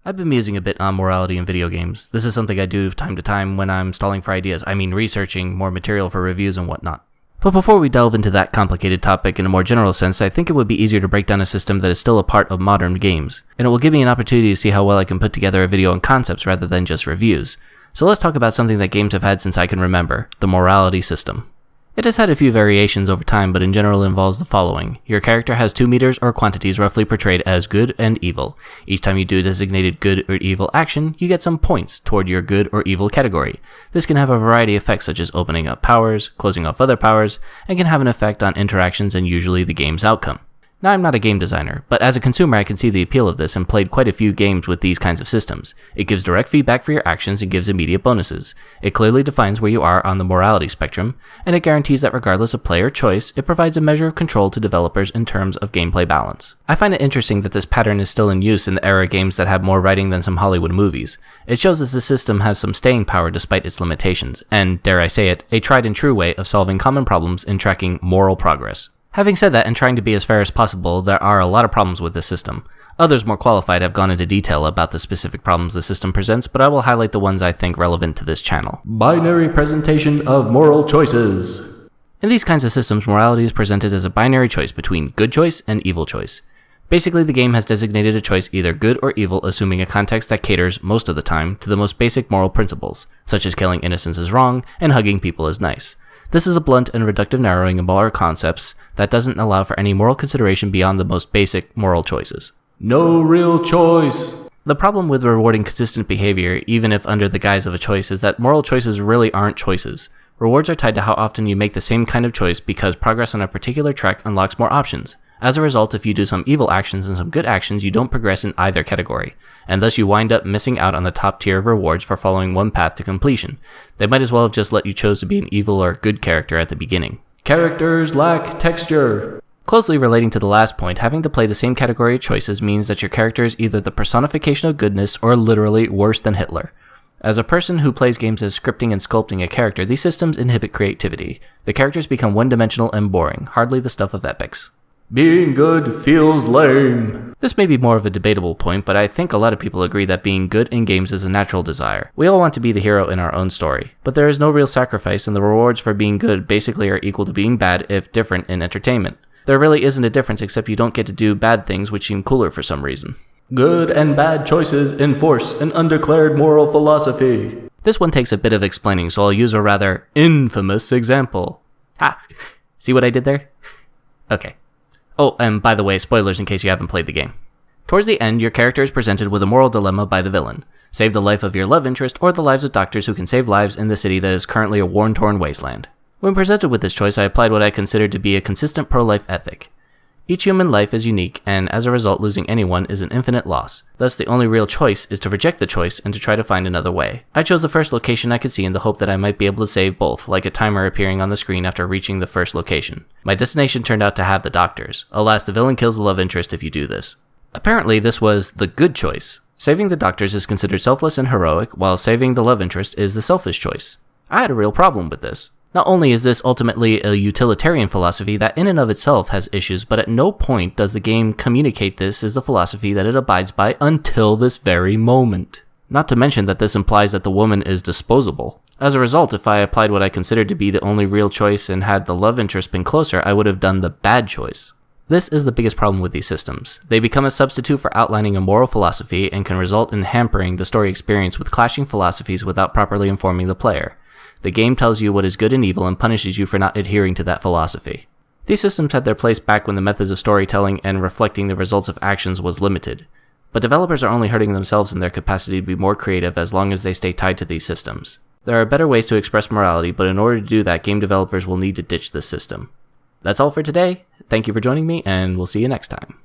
I've been musing a bit on morality in video games. This is something I do from time to time when I'm stalling for ideas. I mean researching more material for reviews and whatnot. But before we delve into that complicated topic in a more general sense, I think it would be easier to break down a system that is still a part of modern games. And it will give me an opportunity to see how well I can put together a video on concepts rather than just reviews. So let's talk about something that games have had since I can remember, the morality system. It has had a few variations over time, but in general it involves the following. Your character has two meters or quantities roughly portrayed as good and evil. Each time you do a designated good or evil action, you get some points toward your good or evil category. This can have a variety of effects such as opening up powers, closing off other powers, and can have an effect on interactions and usually the game's outcome. Now, I'm not a game designer, but as a consumer I can see the appeal of this and played quite a few games with these kinds of systems. It gives direct feedback for your actions and gives immediate bonuses. It clearly defines where you are on the morality spectrum, and it guarantees that regardless of player choice, it provides a measure of control to developers in terms of gameplay balance. I find it interesting that this pattern is still in use in the era of games that have more writing than some Hollywood movies. It shows that the system has some staying power despite its limitations, and, dare I say it, a tried and true way of solving common problems in tracking moral progress. Having said that, and trying to be as fair as possible, there are a lot of problems with this system. Others more qualified have gone into detail about the specific problems the system presents, but I will highlight the ones I think relevant to this channel. Binary presentation of moral choices. In these kinds of systems, morality is presented as a binary choice between good choice and evil choice. Basically, the game has designated a choice either good or evil, assuming a context that caters, most of the time, to the most basic moral principles, such as killing innocents is wrong and hugging people is nice. This is a blunt and reductive narrowing of moral concepts that doesn't allow for any moral consideration beyond the most basic moral choices. No real choice! The problem with rewarding consistent behavior, even if under the guise of a choice, is that moral choices really aren't choices. Rewards are tied to how often you make the same kind of choice because progress on a particular track unlocks more options. As a result, if you do some evil actions and some good actions, you don't progress in either category, and thus you wind up missing out on the top tier of rewards for following one path to completion. They might as well have just let you choose to be an evil or good character at the beginning. Characters lack texture. Closely relating to the last point, having to play the same category of choices means that your character is either the personification of goodness or literally worse than Hitler. As a person who plays games as scripting and sculpting a character, these systems inhibit creativity. The characters become one-dimensional and boring, hardly the stuff of epics. Being good feels lame. This may be more of a debatable point, but I think a lot of people agree that being good in games is a natural desire. We all want to be the hero in our own story, but there is no real sacrifice, and the rewards for being good basically are equal to being bad if different in entertainment. There really isn't a difference except you don't get to do bad things which seem cooler for some reason. Good and bad choices enforce an undeclared moral philosophy. This one takes a bit of explaining, so I'll use a rather infamous example. Ha! See what I did there? Okay. Oh, and by the way, spoilers in case you haven't played the game. Towards the end, your character is presented with a moral dilemma by the villain. Save the life of your love interest or the lives of doctors who can save lives in the city that is currently a war-torn wasteland. When presented with this choice, I applied what I considered to be a consistent pro-life ethic. Each human life is unique, and as a result, losing anyone is an infinite loss. Thus, the only real choice is to reject the choice and to try to find another way. I chose the first location I could see in the hope that I might be able to save both, like a timer appearing on the screen after reaching the first location. My destination turned out to have the doctors. Alas, the villain kills the love interest if you do this. Apparently, this was the good choice. Saving the doctors is considered selfless and heroic, while saving the love interest is the selfish choice. I had a real problem with this. Not only is this ultimately a utilitarian philosophy that in and of itself has issues, but at no point does the game communicate this as the philosophy that it abides by until this very moment. Not to mention that this implies that the woman is disposable. As a result, if I applied what I considered to be the only real choice and had the love interest been closer, I would have done the bad choice. This is the biggest problem with these systems. They become a substitute for outlining a moral philosophy and can result in hampering the story experience with clashing philosophies without properly informing the player. The game tells you what is good and evil and punishes you for not adhering to that philosophy. These systems had their place back when the methods of storytelling and reflecting the results of actions was limited. But developers are only hurting themselves in their capacity to be more creative as long as they stay tied to these systems. There are better ways to express morality, but in order to do that, game developers will need to ditch this system. That's all for today. Thank you for joining me, and we'll see you next time.